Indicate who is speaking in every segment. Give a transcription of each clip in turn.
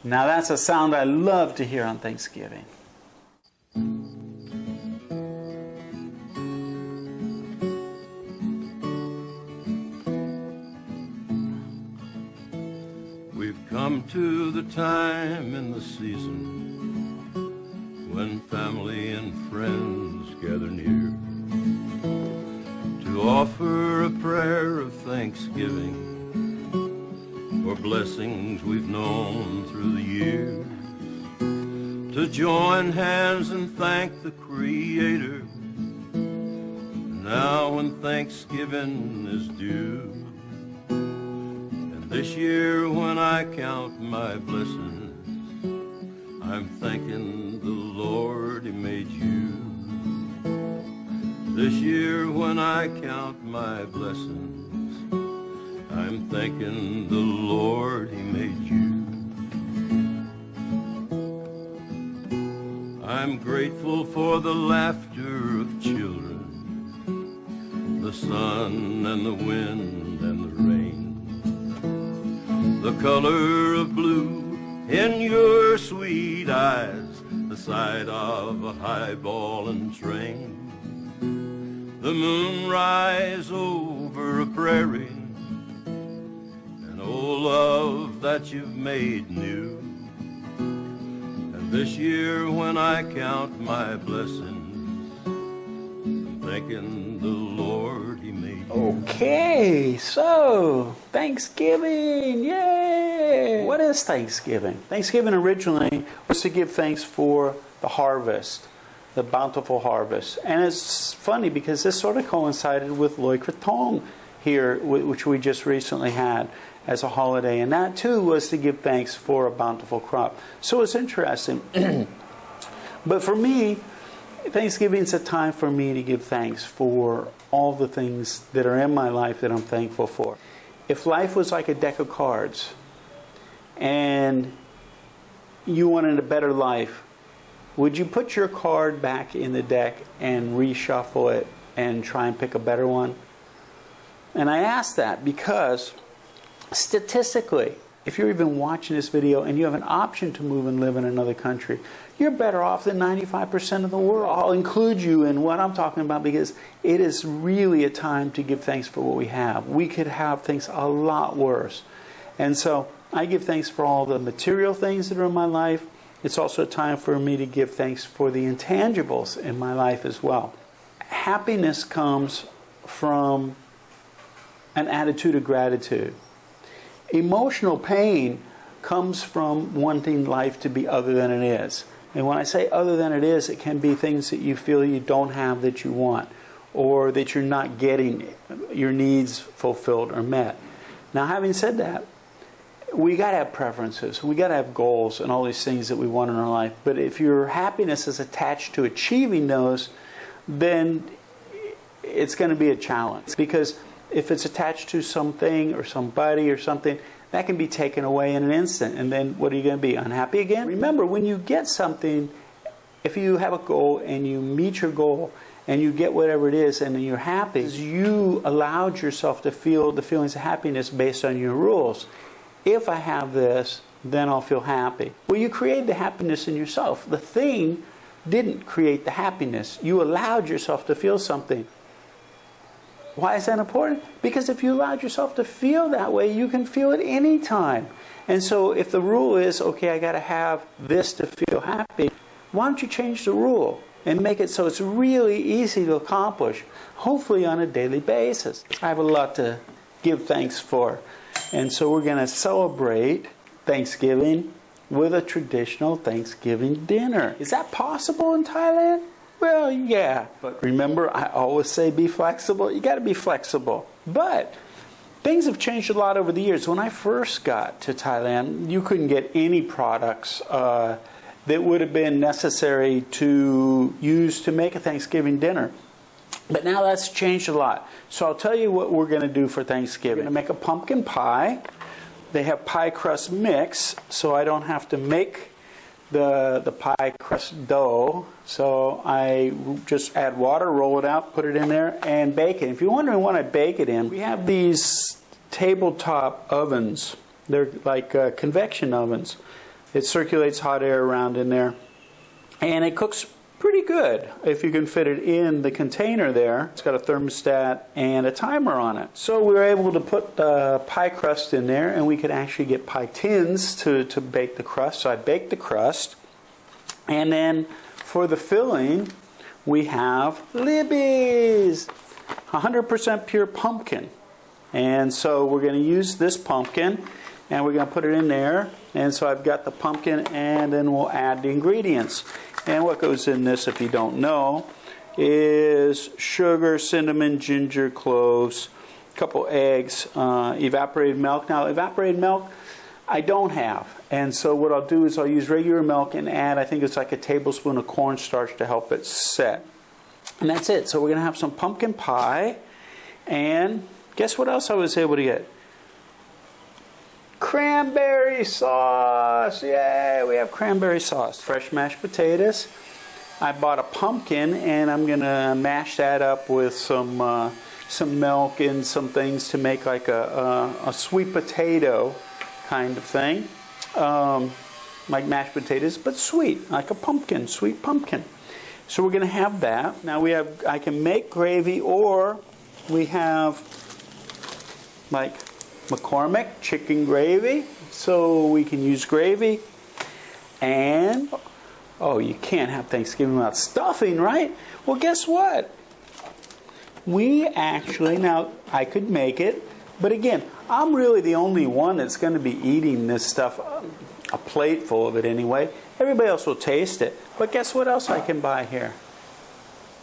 Speaker 1: Now that's a sound I love to hear on Thanksgiving.
Speaker 2: We've come to the time in the season when family and friends gather near to offer a prayer of thanksgiving for blessings we've known through the years, to join hands and thank the Creator now when Thanksgiving is due. And this year when I count my blessings, I'm thanking the Lord He made you. This year when I count my blessings, I'm thanking the Lord He made you. I'm grateful for the laughter of children, the sun and the wind and the rain, the color of blue in your sweet eyes, the sight of a highballing train, the moon rise over a prairie, and oh love that you've made new. And this year when I count my blessings, I'm thanking the Lord He made you.
Speaker 1: Okay, so Thanksgiving, yay! What is Thanksgiving? Thanksgiving originally was to give thanks for the harvest, the bountiful harvest. And it's funny because this sort of coincided with Loy Krathong here, which we just recently had as a holiday. And that too was to give thanks for a bountiful crop. So it's interesting. But for me, Thanksgiving is a time for me to give thanks for all the things that are in my life that I'm thankful for. If life was like a deck of cards and you wanted a better life, would you put your card back in the deck and reshuffle it and try and pick a better one? And I ask that because statistically, if you're even watching this video and you have an option to move and live in another country, you're better off than 95% of the world. I'll include you in what I'm talking about because it is really a time to give thanks for what we have. We could have things a lot worse. And so I give thanks for all the material things that are in my life. It's also a time for me to give thanks for the intangibles in my life as well. Happiness comes from an attitude of gratitude. Emotional pain comes from wanting life to be other than it is. And when I say other than it is, it can be things that you feel you don't have that you want, or that you're not getting your needs fulfilled or met. Now, having said that, we got to have preferences. We got to have goals and all these things that we want in our life. But if your happiness is attached to achieving those, then it's going to be a challenge. Because if it's attached to something or somebody or something, that can be taken away in an instant. And then what are you going to be, unhappy again? Remember, when you get something, if you have a goal and you meet your goal and you get whatever it is and you're happy, you allowed yourself to feel the feelings of happiness based on your rules. If I have this, then I'll feel happy. Well, you created the happiness in yourself. The thing didn't create the happiness. You allowed yourself to feel something. Why is that important? Because if you allowed yourself to feel that way, you can feel it anytime. And so if the rule is, okay, I got to have this to feel happy, why don't you change the rule and make it so it's really easy to accomplish, hopefully on a daily basis. I have a lot to give thanks for. And so we're going to celebrate Thanksgiving with a traditional Thanksgiving dinner. Is that possible in Thailand? Well, yeah. But remember, I always say be flexible. You got to be flexible. But things have changed a lot over the years. When I first got to Thailand, you couldn't get any products that would have been necessary to use to make a Thanksgiving dinner. But now that's changed a lot. So I'll tell you what we're going to do for Thanksgiving. We're going to make a pumpkin pie. They have pie crust mix, so I don't have to make the pie crust dough. So I just add water, roll it out, put it in there, and bake it. If you're wondering what I bake it in, we have these tabletop ovens. They're like convection ovens. It circulates hot air around in there. And it cooks pretty good if you can fit it in the container there. It's got a thermostat and a timer on it. So we were able to put the pie crust in there, and we could actually get pie tins to bake the crust. So I baked the crust. And then for the filling, we have Libby's 100% pure pumpkin. And so we're going to use this pumpkin, and we're going to put it in there. And so I've got the pumpkin, and then we'll add the ingredients. And what goes in this, if you don't know, is sugar, cinnamon, ginger, cloves, a couple eggs, evaporated milk. Now, evaporated milk, I don't have. And so what I'll do is I'll use regular milk and add, I think it's like a tablespoon of cornstarch to help it set. And that's it. So we're going to have some pumpkin pie. And guess what else I was able to get? Cranberry sauce! Yay! We have cranberry sauce. Fresh mashed potatoes. I bought a pumpkin, and I'm going to mash that up with some milk and some things to make like a sweet potato kind of thing. Like mashed potatoes, but sweet, like a pumpkin, sweet pumpkin. So we're going to have that. Now I can make gravy, or we have like McCormick chicken gravy, so we can use gravy. And oh, you can't have Thanksgiving without stuffing, right? Well, guess what? We actually, now I could make it, but again, I'm really the only one that's going to be eating this stuff, a plate full of it anyway. Everybody else will taste it. But guess what else I can buy here?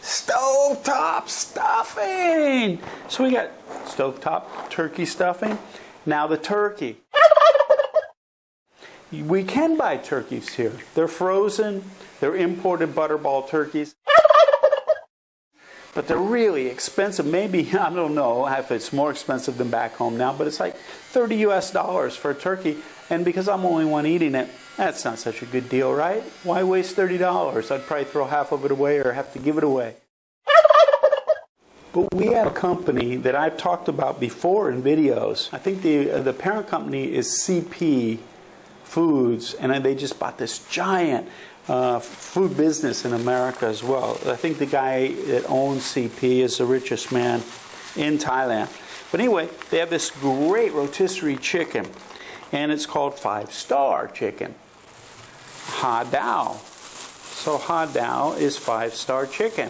Speaker 1: Stovetop stuffing! So we got stovetop turkey stuffing. Now the turkey. We can buy turkeys here. They're frozen. They're imported butterball turkeys. But they're really expensive. Maybe, I don't know if it's more expensive than back home now, but it's like $30 US for a turkey. And because I'm the only one eating it, that's not such a good deal, right? Why waste $30? I'd probably throw half of it away or have to give it away. But we have a company that I've talked about before in videos. I think the parent company is CP Foods, and they just bought this giant food business in America as well. I think the guy that owns CP is the richest man in Thailand. But anyway, they have this great rotisserie chicken, and it's called 5-star chicken. Ha Dao. So Ha Dao is 5-star chicken.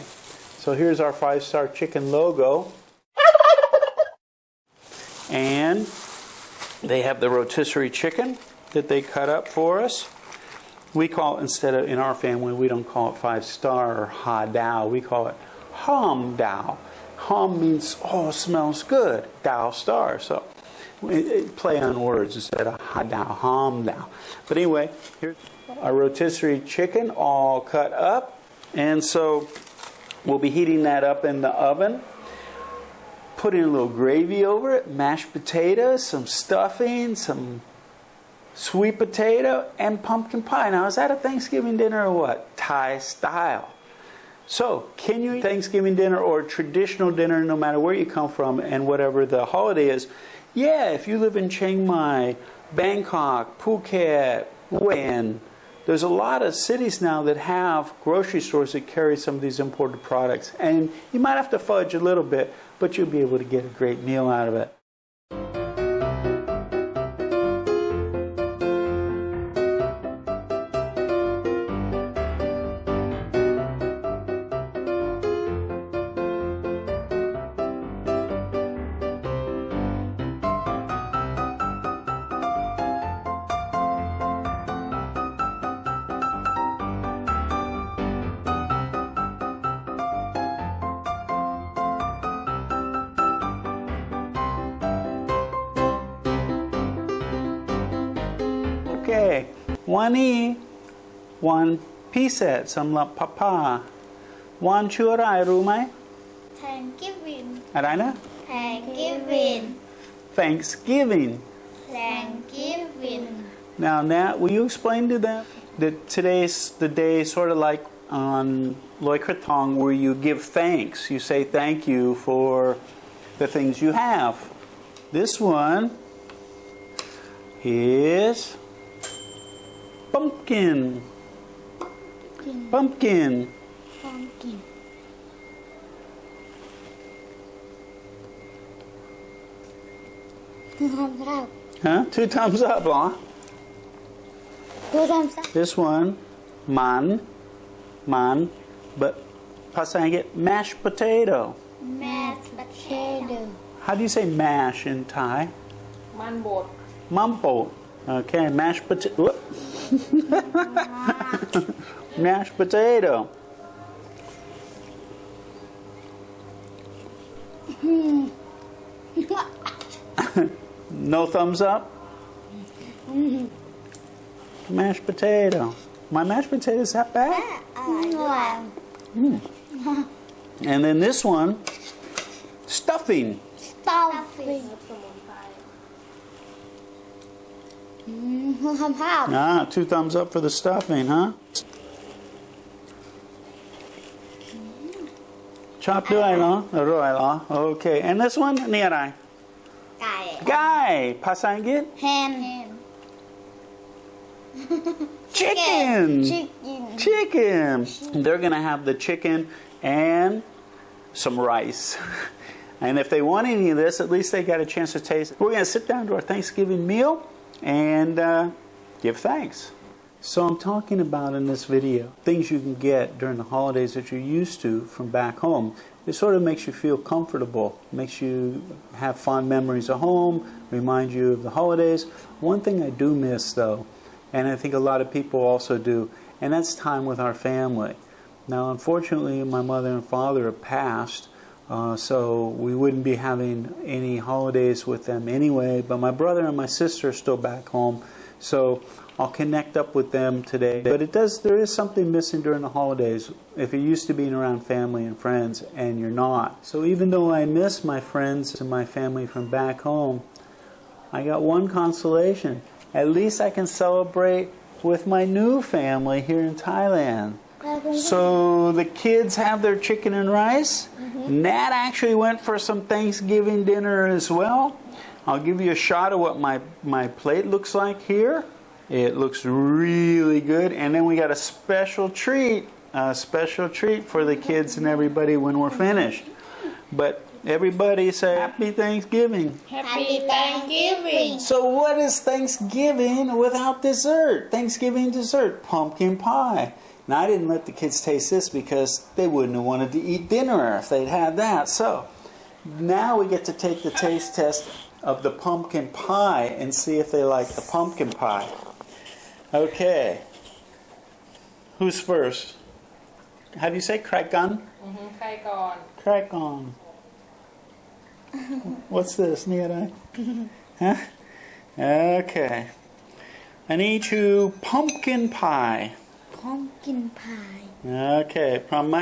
Speaker 1: So here's our 5-star chicken logo. And they have the rotisserie chicken that they cut up for us. We call it, instead of, in our family, we don't call it 5-star or Ha Dao. We call it Ham Dao. Ham means, oh, smells good. Dao star. So play on words instead of Ha Dao, Ham Dao. But anyway, here's our rotisserie chicken all cut up. And so we'll be heating that up in the oven. Putting a little gravy over it, mashed potatoes, some stuffing, some sweet potato, and pumpkin pie. Now, is that a Thanksgiving dinner or what? Thai style. So, can you eat Thanksgiving dinner or traditional dinner no matter where you come from and whatever the holiday is? Yeah, if you live in Chiang Mai, Bangkok, Phuket, Hue An, there's a lot of cities now that have grocery stores that carry some of these imported products. And you might have to fudge a little bit, but you'll be able to get a great meal out of it.โอเควันนี้วันพิเศษสำหรับพ่อวันชื่ออะไรรู้ไหม
Speaker 3: Thanksgiving
Speaker 1: อะไรนะ
Speaker 3: Thanksgiving
Speaker 1: Thanksgiving
Speaker 3: Thanksgiving
Speaker 1: Now Nat, will you explain to them that today's the day sort of like on Loi Krathong where you give thanks, you say thank you for the things you have. This one is pumpkin. Pumpkin.
Speaker 3: pumpkin ทำครับ
Speaker 1: Huh? 2 thumbs up, เหรอ
Speaker 3: ดูทำซะ
Speaker 1: This one, man, but ภาษาอังกฤษ mashed potato.
Speaker 3: mashed potato
Speaker 1: How do you say mash in Thai?
Speaker 4: มันบด
Speaker 1: Mampo. Okay, mashed potato. Mashed potato. No thumbs up? Mashed potato. My mashed potato is that bad?
Speaker 3: อร่อยด้วย
Speaker 1: And then this one, stuffing.
Speaker 3: stuffing
Speaker 4: สมุนไพร
Speaker 3: ทำภาพ
Speaker 1: Ah, 2 thumbs up for the stuffing, huh? Chop ด้วยเหรออร่อยเหรอ Okay, and this one นี่อะไร
Speaker 3: ไก่
Speaker 1: Guy ภาษาอังกฤษ
Speaker 3: hen
Speaker 1: Chicken.
Speaker 3: chicken
Speaker 1: Chicken. They're going to have the chicken and some rice. And if they want any of this, at least they got a chance to taste it. We're going to sit down to our Thanksgiving meal and give thanks. So I'm talking about in this video things you can get during the holidays that you're used to from back home. It sort of makes you feel comfortable, makes you have fond memories of home, remind you of the holidays. One thing I do miss though, and I think a lot of people also do, and that's time with our family. Now, unfortunately, my mother and father have passed, so we wouldn't be having any holidays with them anyway, but my brother and my sister are still back home, so I'll connect up with them today. But there is something missing during the holidays if you're used to being around family and friends and you're not. So even though I miss my friends and my family from back home, I got one consolation. At least I can celebrate with my new family here in Thailand. So the kids have their chicken and rice. Nat actually went for some Thanksgiving dinner as well. I'll give you a shot of what my plate looks like here. It looks really good. And then we got a special treat for the kids and everybody when we're finished. But everybody say Happy Thanksgiving.
Speaker 3: Happy Thanksgiving
Speaker 1: So what is Thanksgiving without dessert? Thanksgiving dessert, pumpkin pie. Now I didn't let the kids taste this because they wouldn't have wanted to eat dinner if they'd had that. So now we get to take the taste test of the pumpkin pie and see if they like the pumpkin pie. Okay. Who's first? How do you say crack on?
Speaker 4: ใครก่อน
Speaker 1: Crack on. What's this? Nira? Huh? Okay. I need you pumpkin pie.
Speaker 3: pumpkin pie
Speaker 1: Okay. พร้อมไหม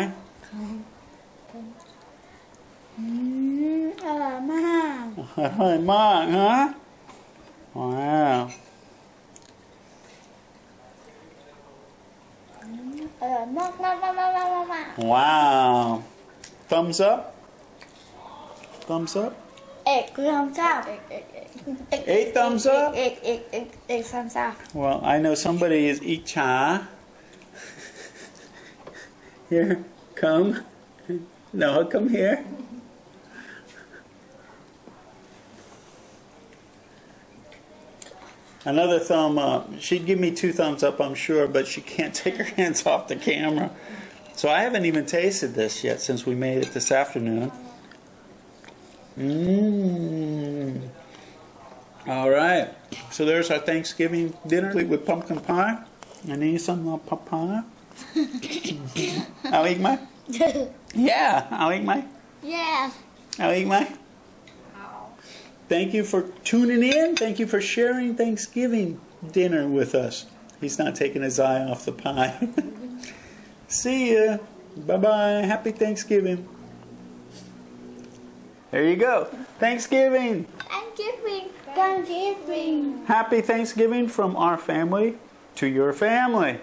Speaker 3: อร่อยมาก
Speaker 1: อร่อยมากฮะ Wow.
Speaker 3: อร่อยมากมากมากมากมากมาก
Speaker 1: Wow. Thumbs up? Thumbs up?
Speaker 3: เอกคือทำซาบ
Speaker 1: Eight thumbs up?
Speaker 3: เอกทำซาบ
Speaker 1: Well, I know somebody is Icha. Here, come. Noah, come here. Another thumb up. She'd give me 2 thumbs up, I'm sure, but she can't take her hands off the camera. So I haven't even tasted this yet since we made it this afternoon. All right. So there's our Thanksgiving dinner with pumpkin pie. I need some pie. เอาอีกไหม Yeah, เอาอีกไหม
Speaker 3: yeah
Speaker 1: เอาอีกไหม Thank you for tuning in. Thank you for sharing Thanksgiving dinner with us. He's not taking his eye off the pie. See ya. Bye-bye. Happy Thanksgiving. There you go. Thanksgiving.
Speaker 3: Thanksgiving
Speaker 1: Happy Thanksgiving from our family to your family.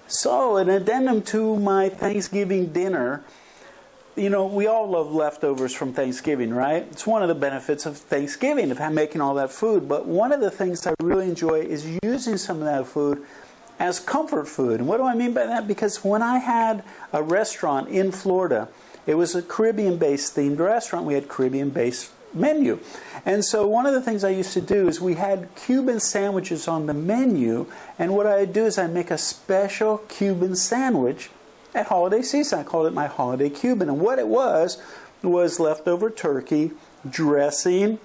Speaker 1: So, an addendum to my Thanksgiving dinner, you know, we all love leftovers from Thanksgiving, right? It's one of the benefits of Thanksgiving, of making all that food. But one of the things I really enjoy is using some of that food as comfort food. And what do I mean by that? Because when I had a restaurant in Florida, it was a Caribbean-based themed restaurant. We had Caribbean-based menu. And so one of the things I used to do is we had Cuban sandwiches on the menu. And what I'd do is I'd make a special Cuban sandwich at holiday season. I called it my holiday Cuban. And what it was leftover turkey, dressing,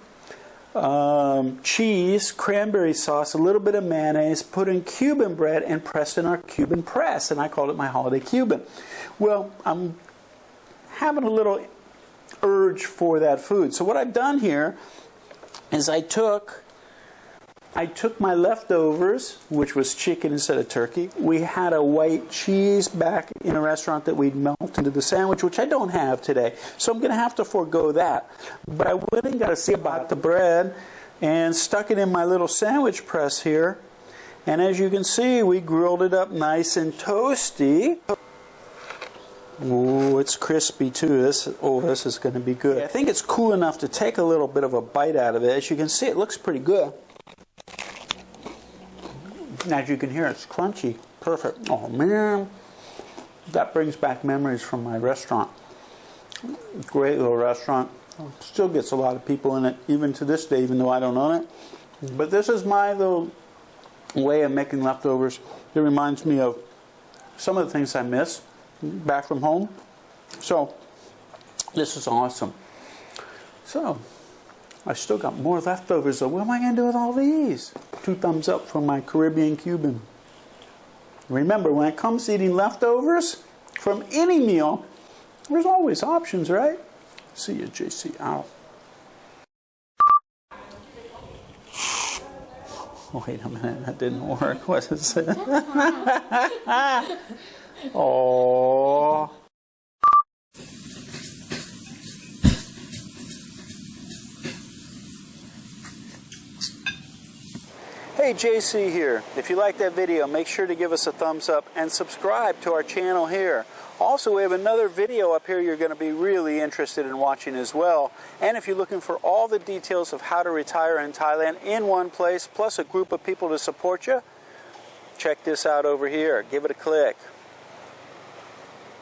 Speaker 1: cheese, cranberry sauce, a little bit of mayonnaise, put in Cuban bread and pressed in our Cuban press. And I called it my holiday Cuban. Well, I'm having a little urge for that food. So what I've done here is I took my leftovers, which was chicken instead of turkey. We had a white cheese back in a restaurant that we'd melt into the sandwich, which I don't have today. So I'm going to have to forego that. But I went and got a ciabatta bread and stuck it in my little sandwich press here. And as you can see, we grilled it up nice and toasty. Ooh, it's crispy too. This is going to be good. I think it's cool enough to take a little bit of a bite out of it. As you can see, it looks pretty good. As you can hear, it's crunchy. Perfect. Oh man, that brings back memories from my restaurant. Great little restaurant. Still gets a lot of people in it, even to this day, even though I don't own it. But this is my little way of making leftovers. It reminds me of some of the things I miss back from home. So this is awesome. So I still got more leftovers, so what am I going to do with all these? 2 thumbs up for my Caribbean Cuban. Remember, when it comes to eating leftovers from any meal, there's always options, right? See you, JC. Out. Oh, wait a minute. That didn't work. What is it? Oh. Hey, JC here. If you like that video, make sure to give us a thumbs up and subscribe to our channel here. Also, we have another video up here you're going to be really interested in watching as well. And if you're looking for all the details of how to retire in Thailand in one place, plus a group of people to support you, check this out over here. Give it a click.